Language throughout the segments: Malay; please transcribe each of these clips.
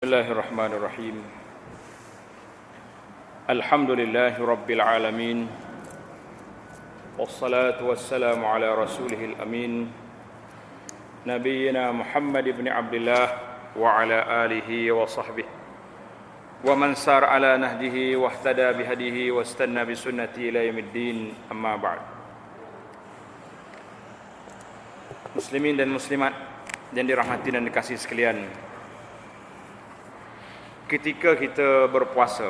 Bismillahirrahmanirrahim. Alhamdulillahi Rabbil Alamin. Wassalatu wassalamu ala rasulihil amin, Nabiyyina Muhammad ibn Abdullah wa ala alihi wa sahbihi wa man sar ala nahjihi wa ihtada bihadihi wa istanna bisunnati ila yaumiddin, amma ba'd. Muslimin dan muslimat yang dirahmati dan dikasihi sekalian, ketika kita berpuasa,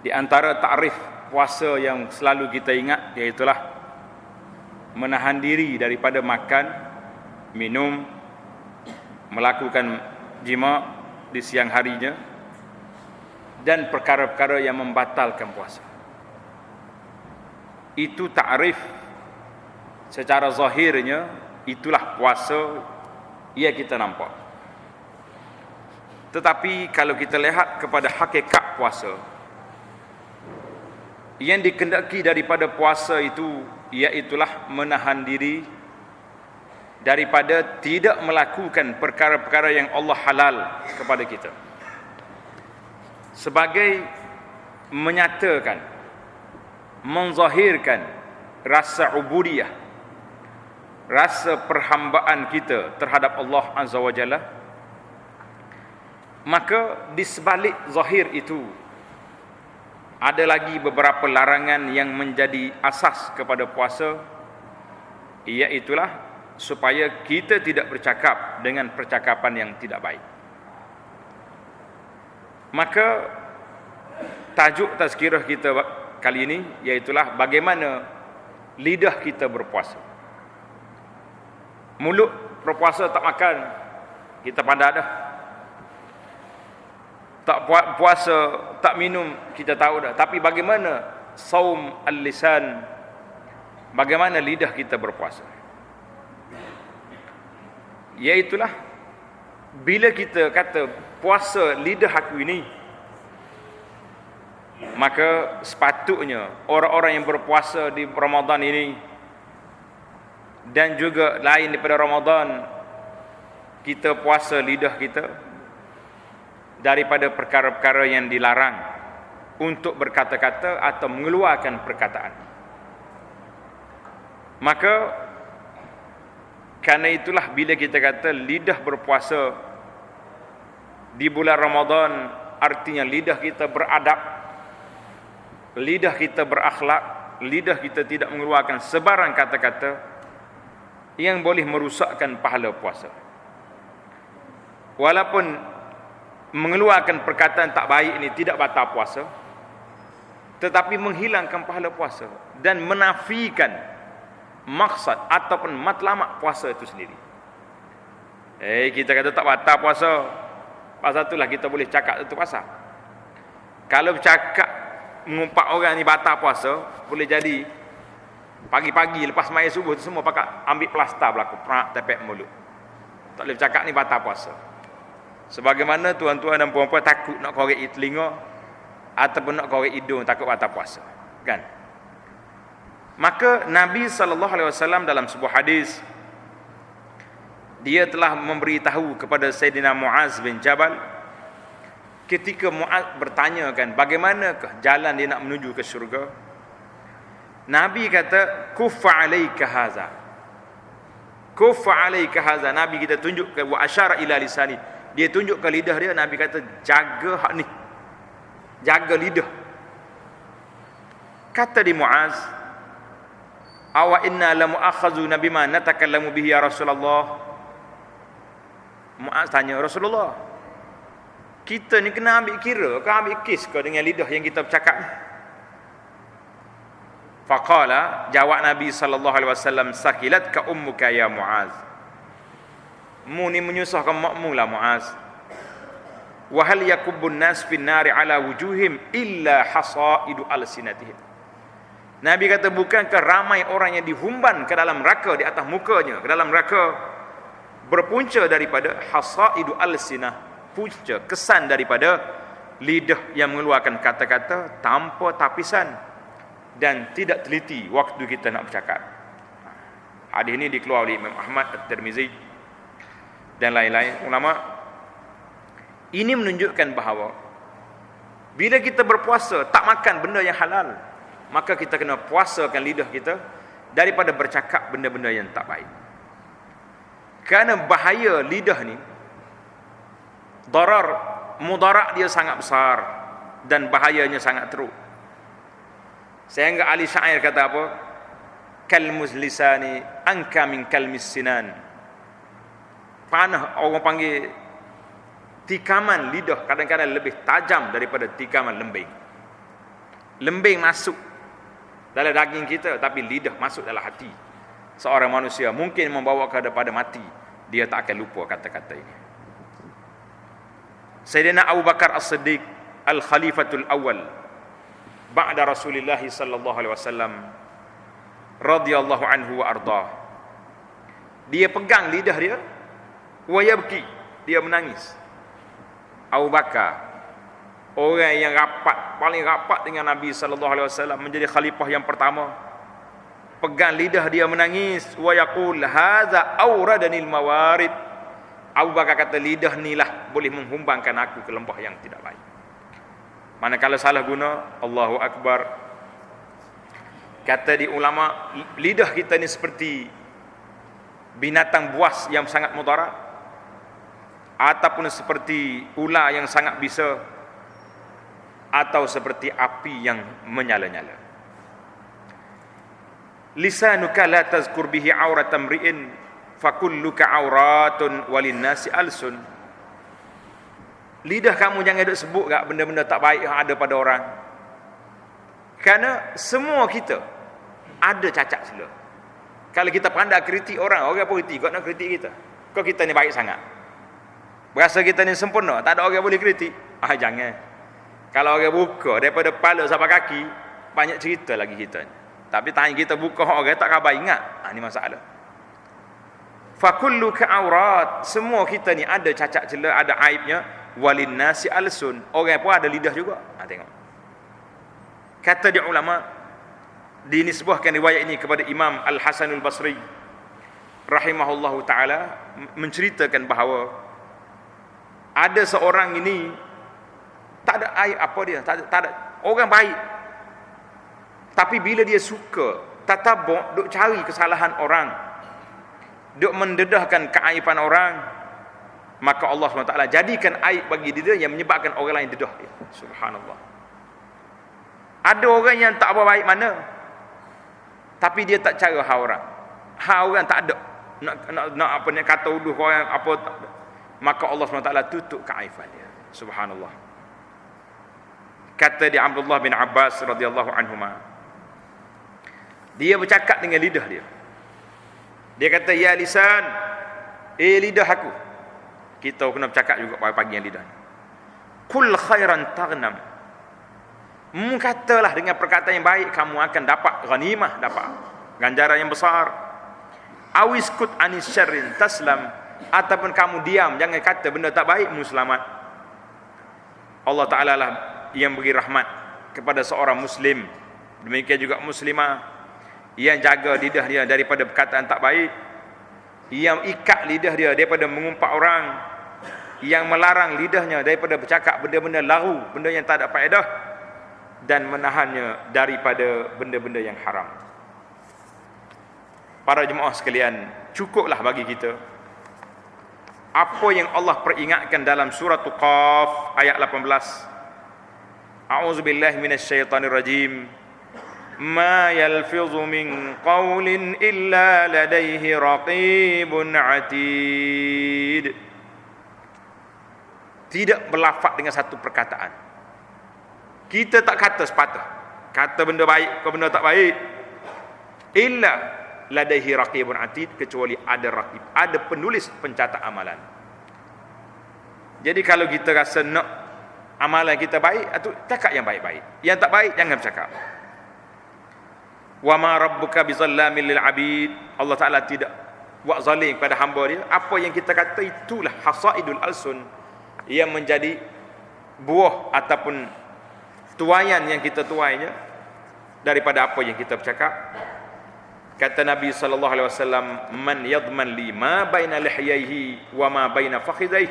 di antara takrif puasa yang selalu kita ingat iaitulah menahan diri daripada makan, minum, melakukan jima di siang harinya, dan perkara-perkara yang membatalkan puasa. Itu takrif secara zahirnya, itulah puasa yang kita nampak. Tetapi kalau kita lihat kepada hakikat puasa, yang dikehendaki daripada puasa itu iaitulah menahan diri daripada tidak melakukan perkara-perkara yang Allah halal kepada kita, sebagai menyatakan, menzahirkan rasa ubudiyah, rasa perhambaan kita terhadap Allah Azza wa Jalla. Maka di sebalik zahir itu ada lagi beberapa larangan yang menjadi asas kepada puasa, iaitulah supaya kita tidak bercakap dengan percakapan yang tidak baik. Maka tajuk tazkirah kita kali ini iaitulah bagaimana lidah kita berpuasa. Mulut berpuasa tak makan, kita pandai dah. Tak puasa, tak minum, kita tahu dah. Tapi bagaimana saum al-lisan, bagaimana lidah kita berpuasa? Iaitulah bila kita kata puasa lidah aku ini, maka sepatutnya orang-orang yang berpuasa di Ramadan ini dan juga lain daripada Ramadan, kita puasa lidah kita daripada perkara-perkara yang dilarang untuk berkata-kata atau mengeluarkan perkataan. Maka kerana itulah bila kita kata lidah berpuasa di bulan Ramadan, artinya lidah kita beradab, lidah kita berakhlak, lidah kita tidak mengeluarkan sebarang kata-kata yang boleh merusakkan pahala puasa. Walaupun mengeluarkan perkataan tak baik ini tidak batal puasa, tetapi menghilangkan pahala puasa dan menafikan maksud ataupun matlamat puasa itu sendiri. Kita kata tak batal puasa, pasal itulah kita boleh cakap itu pasal. Kalau bercakap mengumpat orang ni batal puasa, boleh jadi pagi-pagi lepas maya subuh tu semua pakai ambil plaster berlaku, perak tepek mulut. Tak boleh bercakap ni batal puasa. Sebagaimana tuan-tuan dan puan-puan takut nak korek telinga ataupun nak korek hidung, takut batal puasa, kan? Maka Nabi SAW dalam sebuah hadis, dia telah memberitahu kepada Sayyidina Muaz bin Jabal, ketika Muaz bertanyakan bagaimanakah jalan dia nak menuju ke syurga, Nabi kata kuffa alaika haza, kuffa alaika haza. Nabi kita tunjuk ke wa asyara ila lisani, dia tunjuk ke lidah dia. Nabi kata jaga hak ni, jaga lidah. Kata di Muaz, awa inna la mu'akhazuna bima natakallamu bihi ya Rasulullah. Muaz tanya, Rasulullah, kita ni kena ambil kira ke ambil kes ke dengan lidah yang kita bercakap ni? Faqala, jawab Nabi SAW, sakilat ka ummuka ya Muaz, mu ni menyusahkan makmu lah Muaz. Wa hal yakubbun nas fin nari ala wujuhim illa hasaidu alsinatihim. Nabi kata, bukankah ramai orang yang dihumban ke dalam neraka di atas mukanya, ke dalam neraka, berpunca daripada hasaidu alsinah, punca kesan daripada lidah yang mengeluarkan kata-kata tanpa tapisan dan tidak teliti waktu kita nak bercakap. Hadis ini dikeluarkan oleh Imam Ahmad, At-Tirmizi dan lain-lain ulama. Ini menunjukkan bahawa bila kita berpuasa tak makan benda yang halal, maka kita kena puasakan lidah kita daripada bercakap benda-benda yang tak baik. Kerana bahaya lidah ni, mudarat dia sangat besar dan bahayanya sangat teruk. Sehingga ahli syair kata apa? Kalmus lisani anka min kalmis sinan. Panah, orang panggil tikaman lidah kadang-kadang lebih tajam daripada tikaman lembing. Lembing masuk dalam daging kita, tapi lidah masuk dalam hati seorang manusia, mungkin membawa kepada mati. Dia tak akan lupa kata-kata ini. Sayyidina Abu Bakar As-Siddiq Al-Khalifatul Awal ba'da Rasulullah sallallahu alaihi wasallam radhiyallahu anhu wa ardah. Dia pegang lidah dia, wa yabki, dia menangis. Abu Bakar, orang yang paling rapat dengan Nabi sallallahu alaihi wasallam, menjadi khalifah yang pertama, pegang lidah dia menangis, wa yaqul hadza awradanil mawarid. Abu Bakar kata, lidah nilah boleh menghumbangkan aku ke lembah yang tidak baik. Manakala salah guna, Allahu Akbar. Kata di ulama, lidah kita ni seperti binatang buas yang sangat mudarat, ataupun seperti ular yang sangat bisa, atau seperti api yang menyala-nyala. Lisanuka la tazkur bihi auratan mri'in fakulluka auratun walin nasi alsun. Lidah kamu jangan duk sebut kat benda-benda tak baik yang ada pada orang. Kerana semua kita ada cacat celah. Kalau kita pandai kritik orang apa kritik? Kau nak kritik kita? Kau kita ni baik sangat, berasa kita ni sempurna, tak ada orang boleh kritik. Jangan. Kalau orang buka daripada kepala sampai kaki, banyak cerita lagi kita ni. Tapi tanya kita buka orang tak khabar ingat. Ni masalah. Fakulluka aurat, semua kita ni ada cacat celah, ada aibnya. Walin nasi alsun, orang pun ada lidah juga. Tengok. Kata di ulama, dinisbahkan riwayat ini kepada Imam Al-Hasanul Basri rahimahullahu taala, menceritakan bahawa ada seorang ini tak ada aib apa dia, tak ada orang baik. Tapi bila dia suka tatabuk, duk cari kesalahan orang, duk mendedahkan keaiban orang, maka Allah SWT jadikan aib bagi dia yang menyebabkan orang lain dedah dia. Subhanallah. Ada orang yang tak apa baik mana, tapi dia tak cara hal orang. Hal orang tak ada. Nak apa ni, kata uduh orang apa tak ada. Maka Allah SWT tutup keaiban dia. Subhanallah. Kata di Abdullah bin Abbas radhiyallahu anhuma, dia bercakap dengan lidah dia. Dia kata, ya lisan, lidah aku. Kita kena bercakap juga pagi-pagi yang lidah. Kul khairan taghnam. Katalah dengan perkataan yang baik, kamu akan dapat ghanimah, dapat ganjaran yang besar. Awiskut anis syarrin taslam. Ataupun kamu diam, jangan kata benda tak baik, muslimat. Allah Ta'ala lah yang beri rahmat kepada seorang Muslim, demikian juga Muslimah, yang jaga lidah dia daripada perkataan tak baik, yang ikat lidah dia daripada mengumpat orang, yang melarang lidahnya daripada bercakap benda-benda laru, benda yang tak ada faedah, dan menahannya daripada benda-benda yang haram. Para jemaah sekalian, cukuplah bagi kita apa yang Allah peringatkan dalam surah Qaf ayat 18. A'udzubillahi minasyaitonir rajim. Ma yalfizu min qawlin illa ladaihi raqibun atid. Tidak berlafaz dengan satu perkataan. Kita tak kata sepatah, kata benda baik ke benda tak baik, illa ladaihi raqibun atid, kecuali ada raqib, ada penulis pencatat amalan. Jadi kalau kita rasa nak amalan kita baik, atau cakap yang baik-baik, yang tak baik jangan bercakap. Wa ma rabbuka bizallamin lil abid. Allah Taala tidak buat zalim pada hamba dia. Apa yang kita kata itulah hasaidul alsun, yang menjadi buah ataupun tuaian yang kita tuainya daripada apa yang kita bercakap. Kata Nabi sallallahu alaihi wasallam, man yadman li ma baina lihyaihi wa ma baina fakhidaihi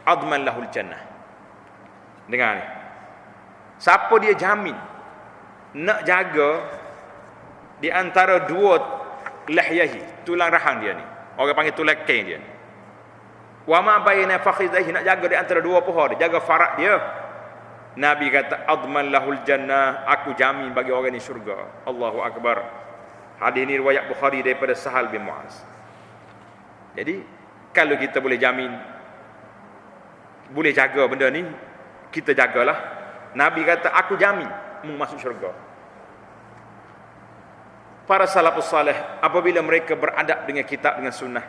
adman lahul jannah. Dengar ni. Siapa dia jamin nak jaga di antara dua lahyahi, tulang rahang dia ni. Orang panggil tulang keng dia ni. Wa ma baina fakhidhihi, nak jaga di antara dua paha dia, jaga farak dia. Nabi kata adman lahul jannah, aku jamin bagi orang ni syurga. Allahu akbar. Hadis ini riwayat Bukhari daripada Sahal bin Muaz. Jadi kalau kita boleh jamin, boleh jaga benda ni, kita jagalah. Nabi kata aku jamin masuk syurga. Para salafus salih apabila mereka beradab dengan kitab, dengan sunnah,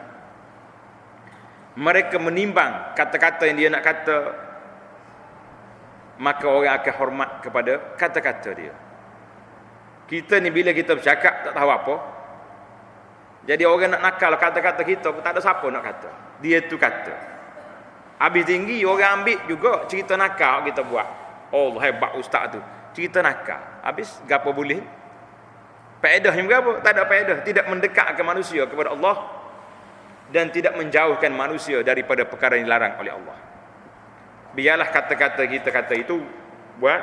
mereka menimbang kata-kata yang dia nak kata, maka orang akan hormat kepada kata-kata dia. Kita ni bila kita bercakap tak tahu apa, jadi orang nak nakal kata-kata kita pun tak ada siapa nak kata. Dia tu kata. Habis tinggi orang ambil juga cerita nakal kita buat. Oh hebat ustaz tu, cerita nakal. Habis gapo boleh? Faedahnya berapa? Tak ada faedah. Tidak mendekatkan manusia kepada Allah dan tidak menjauhkan manusia daripada perkara yang dilarang oleh Allah. Biarlah kata-kata kita kata itu buat.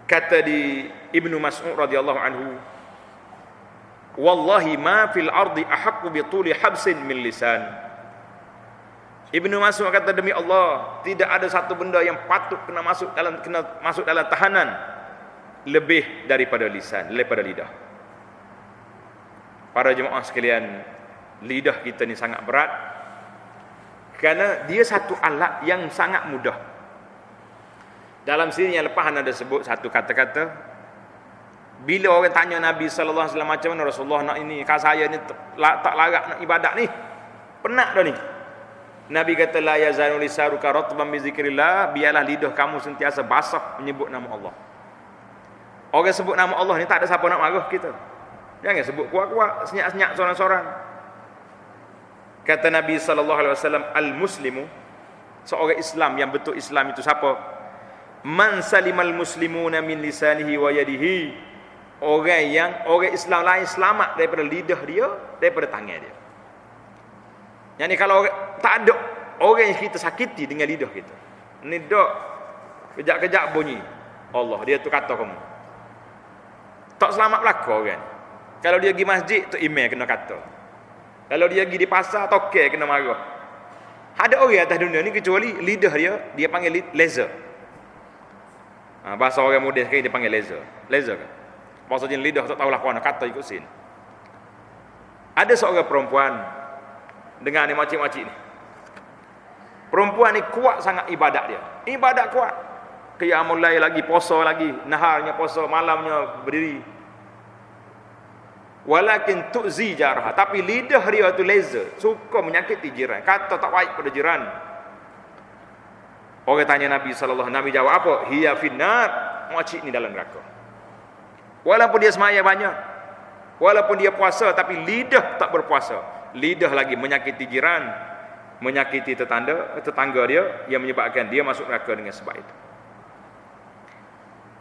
Kata di Ibnu Mas'ud radhiyallahu anhu, wallahi ma fil ardi ahaqqu bi tuli habsin min lisan. Ibnu Mas'ud kata, demi Allah, tidak ada satu benda yang patut kena masuk dalam tahanan lebih daripada lisan, daripada lidah. Para jemaah sekalian, lidah kita ni sangat berat kerana dia satu alat yang sangat mudah. Dalam sini yang lepas ada sebut satu kata-kata, bila orang tanya Nabi sallallahu alaihi wasallam, macam mana Rasulullah nak ini, kalau saya ni tak larat nak ibadat ni, penat dah ni. Nabi kata la yazanu lisaruka ratban bi zikrillah, biarlah lidah kamu sentiasa basah menyebut nama Allah. Orang sebut nama Allah ni tak ada siapa nak marah kita. Jangan sebut kuat-kuat, senyap-senyap seorang-seorang. Kata Nabi sallallahu alaihi wasallam, al-muslimu, seorang Islam yang betul Islam itu siapa? Man salimal muslimuna min lisanihi wa yadihi. Orang Islam lain selamat daripada lidah dia, daripada tangan dia. Yani kalau tak ada orang yang kita sakiti dengan lidah kita. Ni dok kejap-kejap bunyi Allah, dia tu kata kamu. Tak selamat belaka orang. Kalau dia pergi masjid, tu email kena kata. Kalau dia pergi di pasar, tokel kena marah. Ada orang atas dunia ni kecuali lidah dia panggil laser. Bahasa orang muda sekarang dia panggil laser. Laser kan? Maksudnya lidah tak tahulah kau nak kata ikut sin. Ada seorang perempuan, dengar ni makcik-makcik ni. Perempuan ni kuat sangat ibadat dia. Ibadat kuat. Qiyamul lail lagi, puasa lagi, naharnya puasa, malamnya berdiri. Walakin tu'zi jarah, tapi lidah dia tu laser, suka menyakiti jiran, kata tak baik pada jiran. Orang tanya Nabi sallallahu alaihi wasallam, Nabi jawab apa? Hiya finnar, makcik ni dalam neraka. Walaupun dia semaya banyak, walaupun dia puasa, tapi lidah tak berpuasa. Lidah lagi menyakiti jiran, menyakiti tetangga dia, yang menyebabkan dia masuk neraka dengan sebab itu.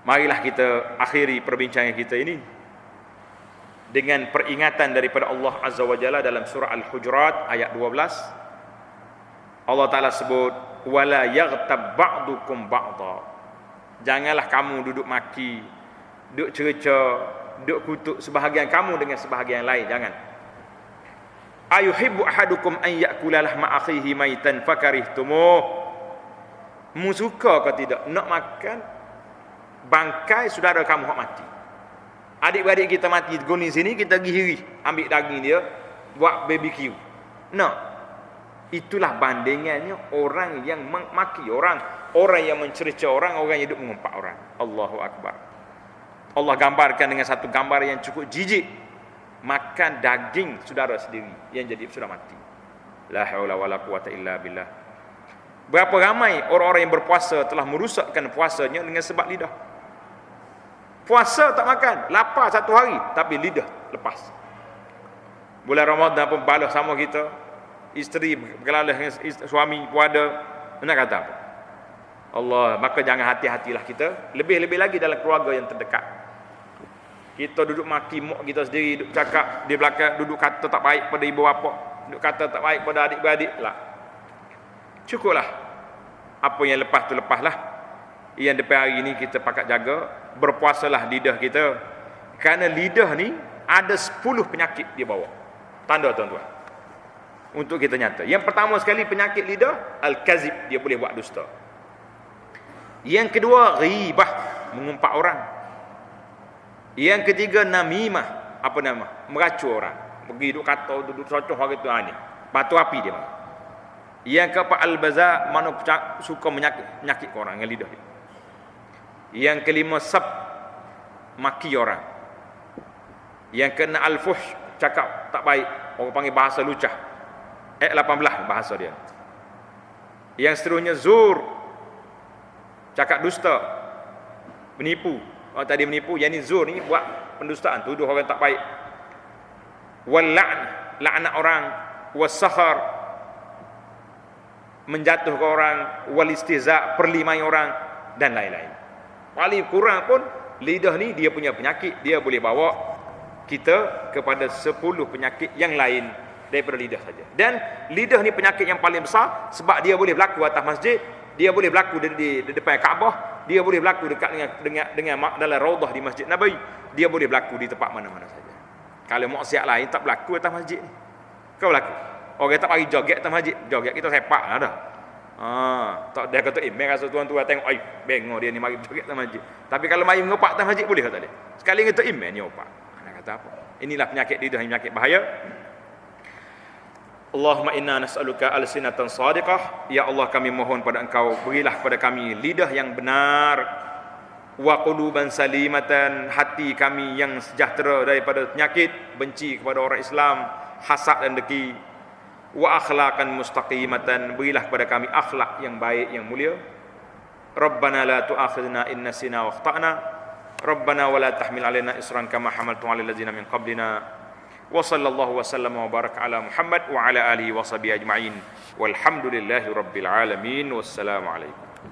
Marilah kita akhiri perbincangan kita ini dengan peringatan daripada Allah Azza wa Jalla dalam surah Al-Hujurat ayat 12. Allah Ta'ala sebut, wala yaghtab ba'dukum ba'da. Janganlah kamu duduk maki, duduk cerca, duduk kutuk sebahagian kamu dengan sebahagian lain. Jangan. Ayuhibbu ahadukum an ya'kula lahma akhihi maitan fakarihtumuh. Mu suka ke tidak nak makan bangkai saudara kamu hak mati? Adik-beradik kita mati guni sini, kita pergi hiri, ambil daging dia, buat BBQ. Nah, itulah bandingannya orang yang maki orang yang mencerca orang yang hidup mengumpat orang. Allahu Akbar. Allah gambarkan dengan satu gambar yang cukup jijik. Makan daging saudara sendiri yang jadi sudah mati. La haula wala quwata illa billah. Berapa ramai orang-orang yang berpuasa telah merusakkan puasanya dengan sebab lidah. Puasa tak makan, lapar satu hari, tapi lidah lepas. Bulan Ramadan pun balas sama kita, isteri berkelalah dengan suami puada, nak kata apa? Allah, maka jangan hati-hatilah kita, lebih-lebih lagi dalam keluarga yang terdekat. Kita duduk maki mak kita sendiri, duduk cakap di belakang, duduk kata tak baik pada ibu bapa, duduk kata tak baik pada adik-beradik lah. Cukuplah. Apa yang lepas tu lepaslah. Yang depan hari ni kita pakat jaga, berpuasalah lidah kita. Kerana lidah ni ada 10 penyakit dia bawa. Tanda tuan-tuan. Untuk kita nyata. Yang pertama sekali penyakit lidah, al-kazib, dia boleh buat dusta. Yang kedua, ghibah, mengumpat orang. Yang ketiga, namimah, apa nama? Meracun orang. Pergi duduk kata, duduk socoh hari tu ni. Batu api dia. Yang keempat, al-baza, mana suka menyakit orang dengan lidah dia. Yang kelima, sab, maki orang. Yang keenam, al-fuhsh, cakap tak baik, orang panggil bahasa lucah. 18 bahasa dia. Yang seterusnya, zur, cakap dusta, menipu. Orang tadi menipu, yang ni zur ni buat pendustaan, tuduh orang tak baik. Wal la'n, laknat orang. Was-sakhar, menjatuhkan orang. Wal istihza, perlimai orang, dan lain-lain. Paling kurang pun lidah ni dia punya penyakit, dia boleh bawa kita kepada 10 penyakit yang lain daripada lidah saja. Dan lidah ni penyakit yang paling besar sebab dia boleh berlaku atas masjid, dia boleh berlaku di depan Kaabah, dia boleh berlaku dekat dengan dalam raudhah di Masjid Nabawi, dia boleh berlaku di tempat mana-mana saja. Kalau maksiat lain tak berlaku atas masjid ni. Kau berlaku. Orang tak bagi joget atas masjid, joget kita sepak lah dah. Tak dia kata rasa tuan-tuan tengok bengok dia ni mari joget atas masjid. Tapi kalau mari mengopak atas masjid boleh ke tak boleh? Sekali kata ni opak. Nak kata apa? Inilah penyakit lidah, penyakit bahaya. Allahumma inna nas'aluka alsinatan sadiqah. Ya Allah, kami mohon pada Engkau, berilah pada kami lidah yang benar, wa quluban salimatan, hati kami yang sejahtera daripada penyakit benci kepada orang Islam, hasad dan dengki, wa akhlaqan mustaqimatan, berilah kepada kami akhlak yang baik yang mulia. Rabbana la tu'akhidna in nasina wa akhtana, Rabbana wa la tahmil alaina isran kama hamaltu 'alal ladzina min qablina. Wa sallallahu wa sallama wa baraka ala Muhammad wa ala alihi wa sahbihi ajma'in. Walhamdulillahi rabbil alamin. Wassalamu alaikum.